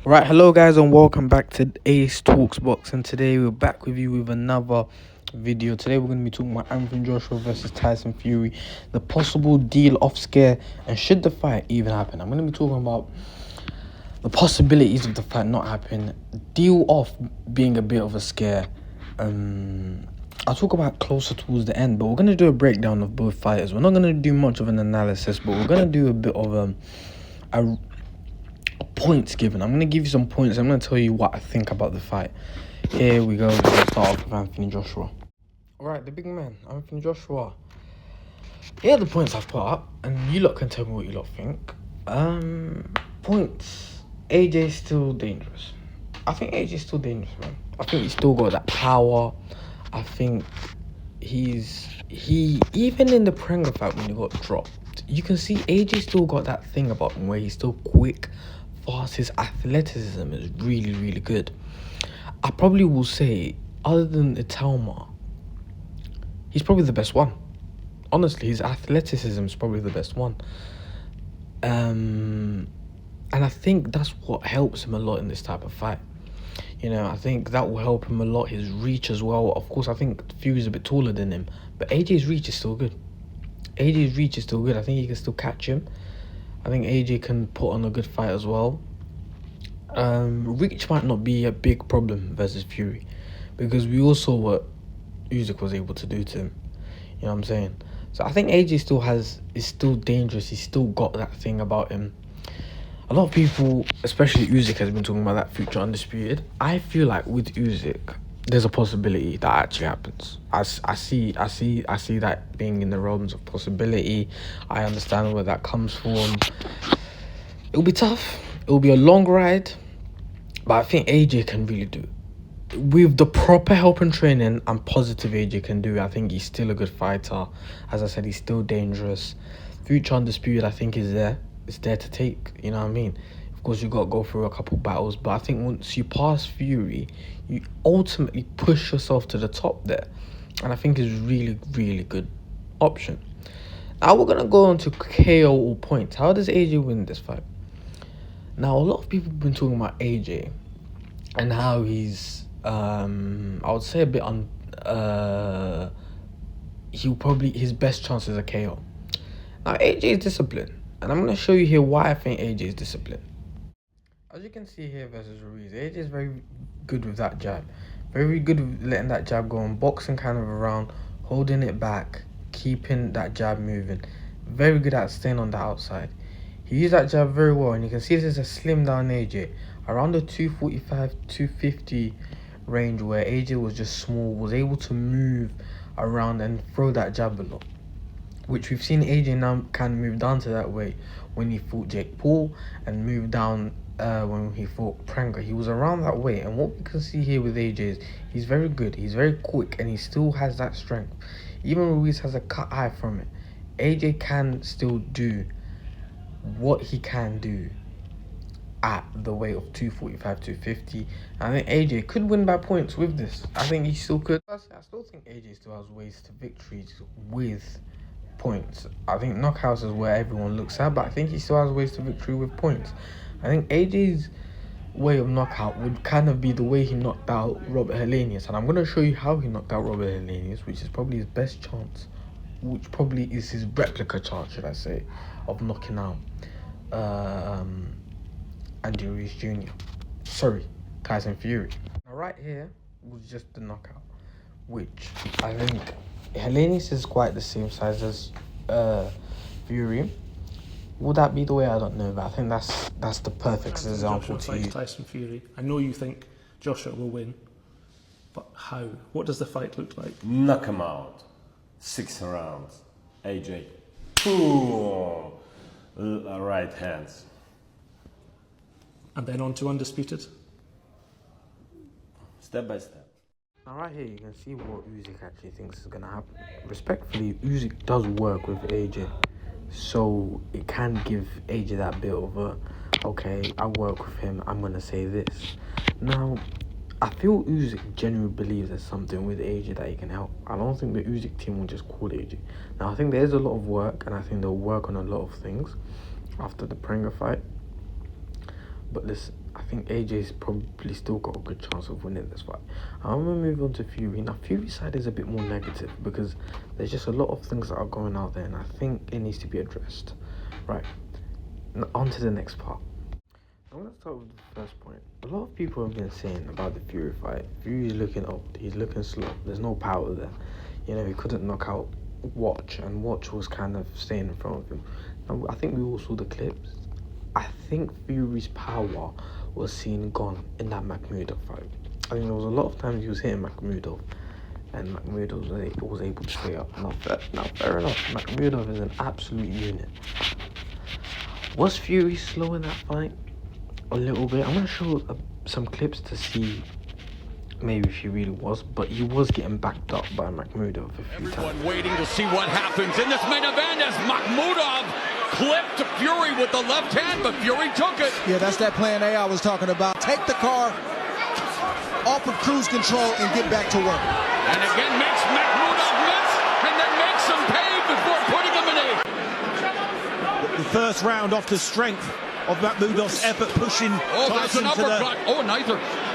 Right, hello guys, and welcome back to Ace Talks Box. And today we're back with you with another video. Today we're going to be talking about Anthony Joshua versus Tyson Fury, the possible deal off scare, and should the fight even happen. I'm going to be talking about the possibilities of the fight not happening, deal off being a bit of a scare. I'll talk about closer towards the end, but we're going to do a breakdown of both fighters. We're not going to do much of an analysis, but we're going to do a bit of a points given. I'm going to give you some points. I'm going to tell you what I think about the fight. Here we go. We're going to start off with Anthony Joshua. Alright, the big man, Anthony Joshua. Here are the points I've put up, and you lot can tell me what you lot think. Points. AJ's still dangerous. I think AJ's still dangerous, man. I think he's still got that power. I think he even in the Prenga fight when he got dropped, you can see AJ still got that thing about him where he's still quick, fast. His athleticism is really, really good. I probably will say, other than Italma, he's probably the best one. Honestly, his athleticism is probably the best one. And I think that's what helps him a lot in this type of fight. You know, I think that will help him a lot. His reach as well. Of course, I think Fury's a bit taller than him, but AJ's reach is still good. AJ's reach is still good. I think he can still catch him. I think AJ can put on a good fight as well. Reach might not be a big problem versus Fury, because we all saw what Usyk was able to do to him. You know what I'm saying? So I think AJ is still dangerous. He's still got that thing about him. A lot of people, especially Usyk, has been talking about that future undisputed. I feel like with Usyk, there's a possibility that actually happens. I see that being in the realms of possibility. I understand where that comes from. It'll be tough. It'll be a long ride, but I think AJ can really do it. With the proper help and training, I'm positive AJ can do it. I think he's still a good fighter. As I said, he's still dangerous. Future undisputed, I think, is there. It's there to take. You know what I mean? Of course, you got to go through a couple battles, but I think once you pass Fury, you ultimately push yourself to the top there, and I think it's really, really good option. Now we're gonna go on to KO or points. How does AJ win this fight? Now, a lot of people have been talking about AJ and how he's, I would say a bit his best chances are KO. Now, AJ is disciplined, and I'm going to show you here why I think AJ is disciplined. As you can see here versus Ruiz, AJ is very good with that jab. Very good with letting that jab go and boxing kind of around, holding it back, keeping that jab moving. Very good at staying on the outside. He used that jab very well, and you can see this is a slim down AJ. Around the 245, 250 range, where AJ was just small, was able to move around and throw that jab a lot. Which we've seen AJ now can move down to that weight when he fought Jake Paul, and move down when he fought Prenga. He was around that weight, and what we can see here with AJ is he's very good, he's very quick, and he still has that strength. Even Ruiz has a cut eye from it. AJ can still do what he can do at the weight of 245, 250. I think AJ could win by points with this. I think he still could. I still think AJ still has ways to victories with points. I think knockouts is where everyone looks at, but I think he still has ways to victory with points. I think AJ's way of knockout would kind of be the way he knocked out Robert Helenius, and I'm going to show you how he knocked out Robert Helenius, which is probably his best chance, which probably is his replica chance, should I say, of knocking out Andy Ruiz Jr. Sorry, Tyson Fury. Now right here was just the knockout, which I think Helenius is quite the same size as Fury. Would that be the way? I don't know, but I think that's the perfect example to use. Tyson Fury. I know you think Joshua will win, but how? What does the fight look like? Knock him out. 6 rounds. AJ. Boom. Right hands. And then on to undisputed. Step by step. Now right here you can see what Usyk actually thinks is going to happen. Respectfully, Usyk does work with AJ, so it can give AJ that bit of a, okay, I work with him, I'm going to say this. Now, I feel Usyk genuinely believes there's something with AJ that he can help. I don't think the Usyk team will just call AJ. Now, I think there's a lot of work, and I think they'll work on a lot of things after the Prenga fight. But listen, I think AJ's probably still got a good chance of winning this fight. I'm going to move on to Fury. Now, Fury's side is a bit more negative because there's just a lot of things that are going out there, and I think it needs to be addressed. Right, now on to the next part. I'm going to start with the first point. A lot of people have been saying about the Fury fight, Fury's looking old, he's looking slow, there's no power there. You know, he couldn't knock out Watch, and Watch was kind of staying in front of him. Now, I think we all saw the clips. I think Fury's power was seen gone in that Makhmudov fight. I think there was a lot of times he was hitting Makhmudov, and Makhmudov was able to stay up. Now, fair enough, Makhmudov is an absolute unit. Was Fury slow in that fight? A little bit. I'm going to show some clips to see maybe if he really was, but he was getting backed up by Makhmudov a few times. Everyone waiting to see what happens in this main event as Makhmudov clipped Fury with the left hand, but Fury took it. Yeah, that's that plan A I was talking about. Take the car off of cruise control and get back to work. And again makes Makhmudov miss, and then makes him pay before putting him in a... The first round off the strength of Makhmudov's effort pushing Tyson Tyson to to the... Oh, nice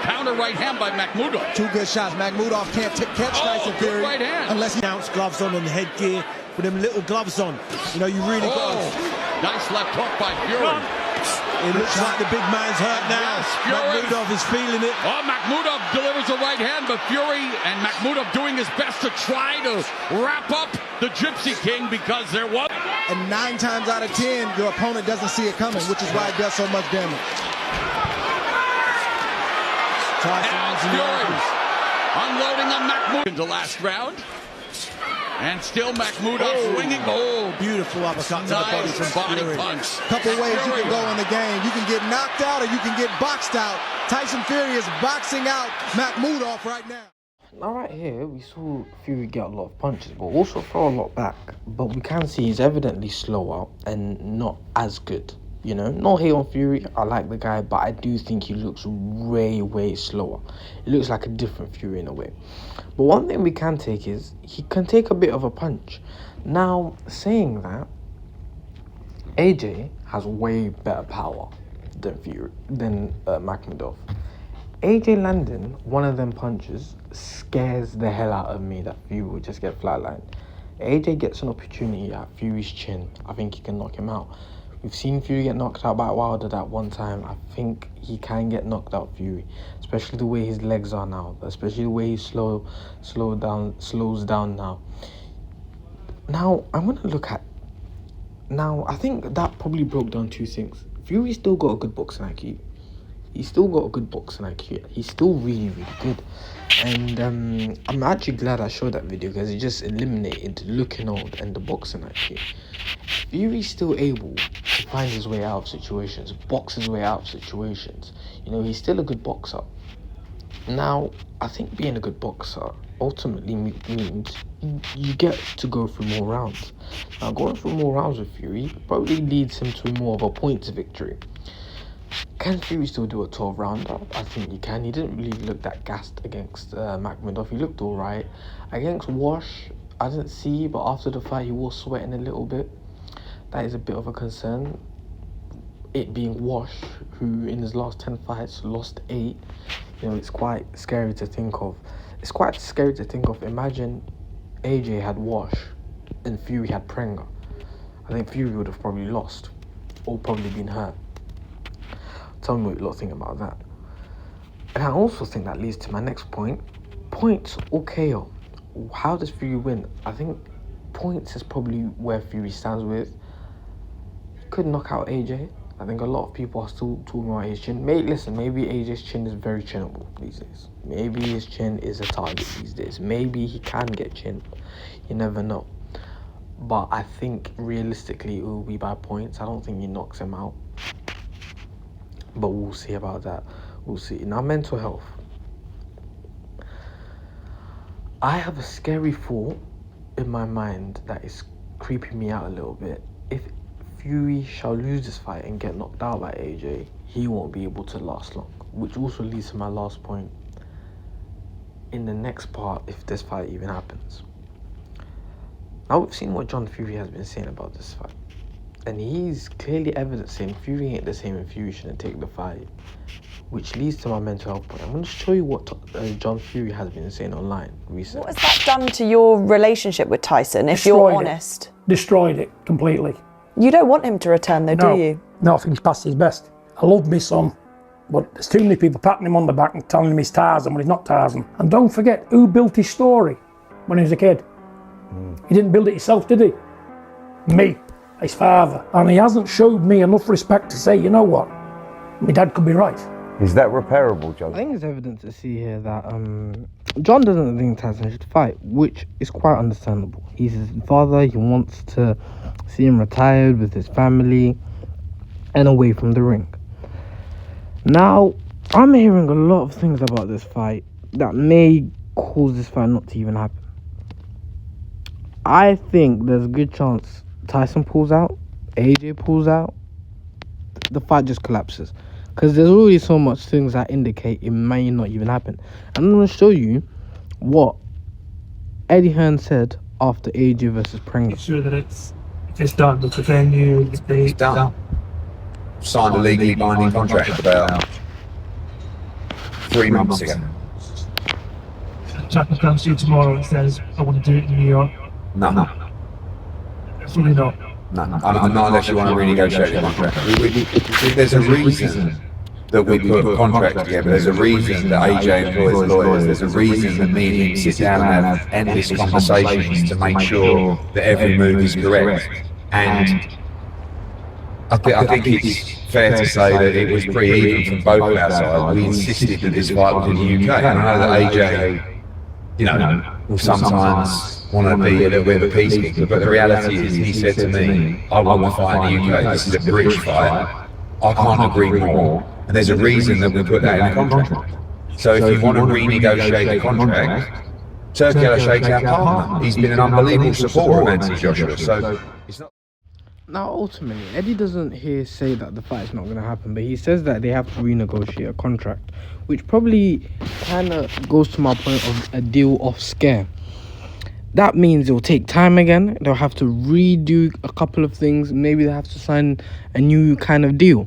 counter right hand by Makhmudov. Two good shots. Makhmudov can't catch Tyson Fury right hand. unless he... Bounce gloves on and headgear with them little gloves on. You know, you really got to... Nice left hook by Fury. It looks like the big man's hurt now. Yes, Fury. Makhmudov is feeling it. Oh, Makhmudov delivers a right hand, but Fury and Makhmudov doing his best to try to wrap up the Gypsy King because there was... And 9 times out of 10, your opponent doesn't see it coming, which is why it does so much damage. And Fury unloading on Makhmudov into last round. And still Makhmudov swinging. Oh, Beautiful uppercut to the body nice from body Fury. punch. Couple ways you can go in the game. You can get knocked out or you can get boxed out. Tyson Fury is boxing out Makhmudov right now. Now right here, we saw Fury get a lot of punches, but also throw a lot back. But we can see he's evidently slower and not as good. You know, no hate on Fury, I like the guy, but I do think he looks way slower. It looks like a different Fury in a way. But one thing we can take is, he can take a bit of a punch. Now, saying that, AJ has way better power than Makhmudov. AJ landing one of them punches scares the hell out of me that Fury will just get flatlined. AJ gets an opportunity at Fury's chin. I think he can knock him out. We've seen Fury get knocked out by Wilder that one time. I think he can get knocked out, Fury, especially the way his legs are now, especially the way he slows down now. Now I'm gonna look at. Now I think that probably broke down two things. Fury still got a good boxing IQ. He's still got a good boxing IQ. He's still really good. And I'm actually glad I showed that video because it just eliminated looking old and the boxing IQ. Fury's still able to find his way out of situations, box his way out of situations. You know, he's still a good boxer. Now, I think being a good boxer ultimately means you get to go through more rounds. Now, going through more rounds with Fury probably leads him to more of a points victory. Can Fury still do a 12 rounder? I think he can. He didn't really look that gassed against Makhmudov. He looked alright. Against Wash, I didn't see, but after the fight he was sweating a little bit. That is a bit of a concern. It being Wash, who in his last 10 fights lost 8. You know, it's quite scary to think of. Imagine AJ had Wash and Fury had Prenga. I think Fury would have probably lost or probably been hurt. Tell me what you lot think about that. And I also think that leads to my next point. Points or KO? How does Fury win? I think points is probably where Fury stands with. He could knock out AJ. I think a lot of people are still talking about his chin. Maybe AJ's chin is very chinnable these days. Maybe his chin is a target these days. Maybe he can get chin. You never know. But I think realistically it will be by points. I don't think he knocks him out. But we'll see about that. We'll see. Now, mental health. I have a scary thought in my mind that is creeping me out a little bit. If Fury shall lose this fight and get knocked out by AJ, he won't be able to last long. Which also leads to my last point. In the next part, if this fight even happens. Now, we've seen what John Fury has been saying about this fight. And he's clearly evidencing Fury ain't the same and Fury shouldn't take the fight. Which leads to my mental health point. I'm going to show you what John Fury has been saying online recently. What has that done to your relationship with Tyson, if you're honest? Destroyed it completely. You don't want him to return though, do you? No, I think he's past his best. I love my son, but there's too many people patting him on the back and telling him he's Tarzan when he's not Tarzan. And don't forget, who built his story when he was a kid? He didn't build it himself, did he? Me, his father. And he hasn't showed me enough respect to say, you know what, my dad could be right. Is that repairable, John? I think it's evident to see here that John doesn't think Tyson should fight, which is quite understandable. He's his father, he wants to see him retired with his family and away from the ring. Now, I'm hearing a lot of things about this fight that may cause this fight not to even happen. I think there's a good chance Tyson pulls out, AJ pulls out, the fight just collapses. Because there's already so much things that indicate it may not even happen. And I'm going to show you what Eddie Hearn said after AJ versus Pringle. Make sure that it's done, that the venue, It's done. Signed a legally binding contract about 3 months ago. Chapman comes to you tomorrow and says, I want to do it in New York. No. Absolutely not. No. Not unless you want to renegotiate the contract. There's a reason that we put a contract together. There's a reason that AJ employs lawyers. There's a reason that me and him sit down and have endless conversations to make sure that every move is correct. And I think it's fair to say that it was pretty even from both of our sides. We insisted that this fight was in the UK. And I know that AJ, will sometimes want to be a little bit of a peacekeeper, but the reality is, he said to me, I want to fight in the UK. This is a British fight. I can't agree more. And there's a reason that we put that in the contract. So if you want to renegotiate the contract, Turkey Al-Sheikh's our partner. He's been an unbelievable supporter of Anthony Joshua. So it's not. Now, ultimately, Eddie doesn't here say that the fight's not going to happen, but he says that they have to renegotiate a contract, which probably kind of goes to my point of a deal off scare. That means it'll take time again. They'll have to redo a couple of things. Maybe they have to sign a new kind of deal.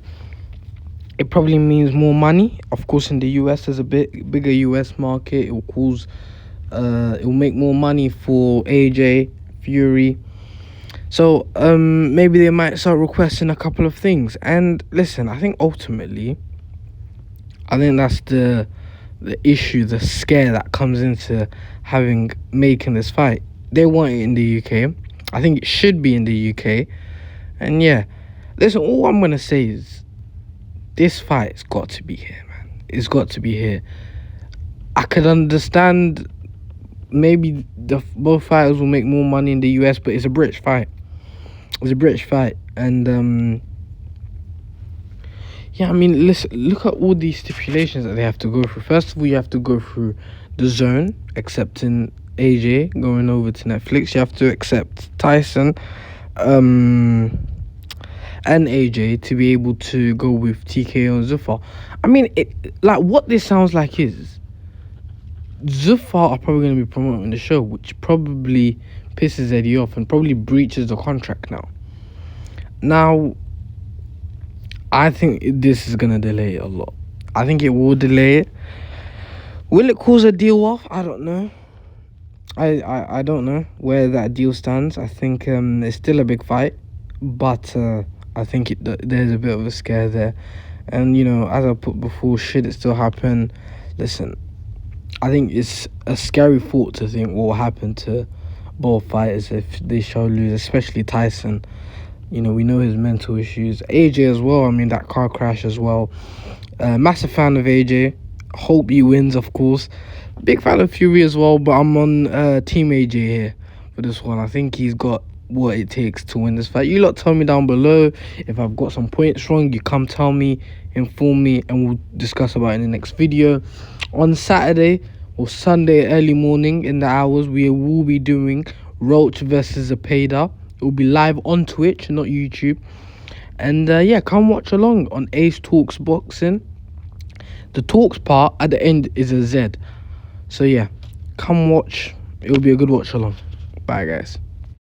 It probably means more money. Of course, in the US, there's a bigger US market. It will cause, it will make more money for AJ, Fury. So maybe they might start requesting a couple of things. And listen, I think ultimately, I think that's the issue, the scare that comes into making this fight. They want it in the UK. I think it should be in the UK. And yeah, listen, all I'm gonna say is this fight's got to be here, man. It's got to be here. I could understand maybe both fighters will make more money in the US, but it's a British fight. It's a British fight. And yeah, I mean, listen, look at all these stipulations that they have to go through. First of all, you have to go through the zone, accepting AJ, going over to Netflix. You have to accept Tyson and AJ to be able to go with TKO and Zufar. I mean, what this sounds like is Zufar are probably going to be promoting the show, which probably pisses Eddie off and probably breaches the contract now. Now, I think this is going to delay it a lot. I think it will delay it. Will it cause a deal off? I don't know. I don't know where that deal stands. I think it's still a big fight, but I think there's a bit of a scare there. And, you know, as I put before, should it still happen? Listen, I think it's a scary thought to think what will happen to both fighters if they shall lose, especially Tyson. You know, we know his mental issues. AJ as well, I mean, that car crash as well. Massive fan of AJ. Hope he wins, of course. Big fan of Fury as well, but I'm on Team AJ here for this one. I think he's got what it takes to win this fight. You lot tell me down below if I've got some points wrong. You come tell me, inform me, and we'll discuss about it in the next video. On Saturday or Sunday early morning in the hours, we will be doing Roach versus Zepeda. It will be live on Twitch, not YouTube. And yeah, come watch along on Ace Talks Boxing. The talks part at the end is a Z. So yeah, come watch. It will be a good watch along. Bye, guys.